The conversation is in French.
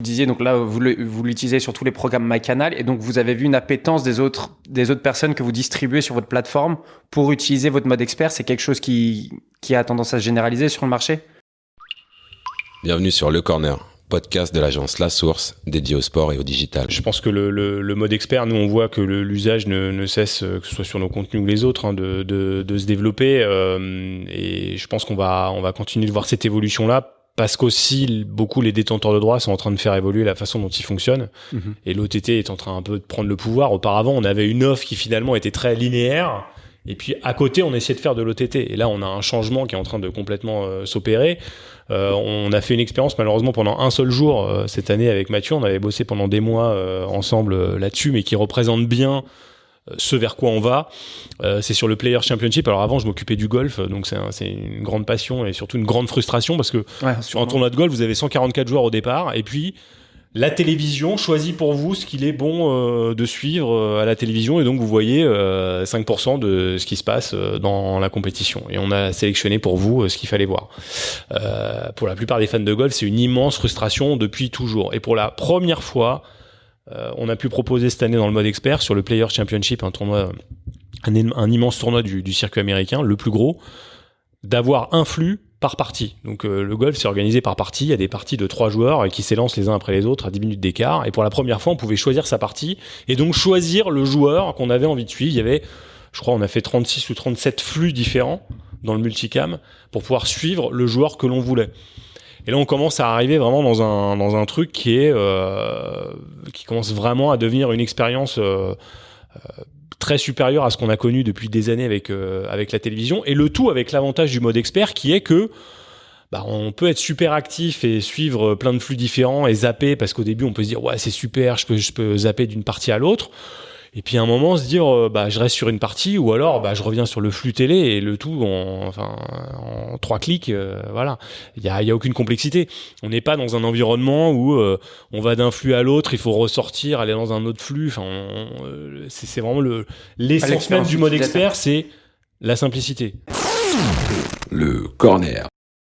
Vous disiez, donc là, vous l'utilisez sur tous les programmes MyCanal, et donc vous avez vu une appétence des autres personnes que vous distribuez sur votre plateforme pour utiliser votre mode expert. C'est quelque chose qui a tendance à se généraliser sur le marché? Bienvenue sur Le Corner, podcast de l'agence La Source, dédié au sport et au digital. Je pense que le mode expert, nous on voit que l'usage ne cesse, que ce soit sur nos contenus ou les autres, de se développer. Et je pense qu'on va continuer de voir cette évolution-là, parce qu'aussi beaucoup les détenteurs de droits sont en train de faire évoluer la façon dont ils fonctionnent. Et l'OTT est en train un peu de prendre le pouvoir. Auparavant, on avait une offre qui finalement était très linéaire. Et puis à côté, on essayait de faire de l'OTT. Et là, on a un changement qui est en train de complètement s'opérer. On a fait une expérience malheureusement pendant un seul jour cette année avec Mathieu. On avait bossé pendant des mois ensemble là-dessus, mais qui représente bien ce vers quoi on va. C'est sur le Player Championship. Alors avant, je m'occupais du golf, donc c'est une grande passion et surtout une grande frustration, parce que sur un tournoi de golf, vous avez 144 joueurs au départ, et puis la télévision choisit pour vous ce qu'il est bon de suivre à la télévision, et donc vous voyez 5% de ce qui se passe dans la compétition, et on a sélectionné pour vous ce qu'il fallait voir. Pour la plupart des fans de golf, c'est une immense frustration depuis toujours, et pour la première fois, on a pu proposer cette année dans le mode expert sur le Player Championship, un tournoi, un immense tournoi du circuit américain, le plus gros, d'avoir un flux par partie. Donc le golf, c'est organisé par partie. Il y a des parties de 3 joueurs qui s'élancent les uns après les autres à 10 minutes d'écart. Et pour la première fois, on pouvait choisir sa partie et donc choisir le joueur qu'on avait envie de suivre. Il y avait, je crois, on a fait 36 ou 37 flux différents dans le multicam pour pouvoir suivre le joueur que l'on voulait. Et là, on commence à arriver vraiment dans un truc qui commence vraiment à devenir une expérience très supérieure à ce qu'on a connu depuis des années avec la télévision, et le tout avec l'avantage du mode expert qui est que on peut être super actif et suivre plein de flux différents et zapper, parce qu'au début on peut se dire ouais c'est super, je peux zapper d'une partie à l'autre, et puis à un moment se dire je reste sur une partie, ou alors je reviens sur le flux télé, et le tout en 3 clics. Voilà, il y a aucune complexité. On n'est pas dans un environnement où on va d'un flux à l'autre, il faut ressortir, aller dans un autre flux. C'est vraiment l'essence même du mode expert, c'est la simplicité. Le Corner.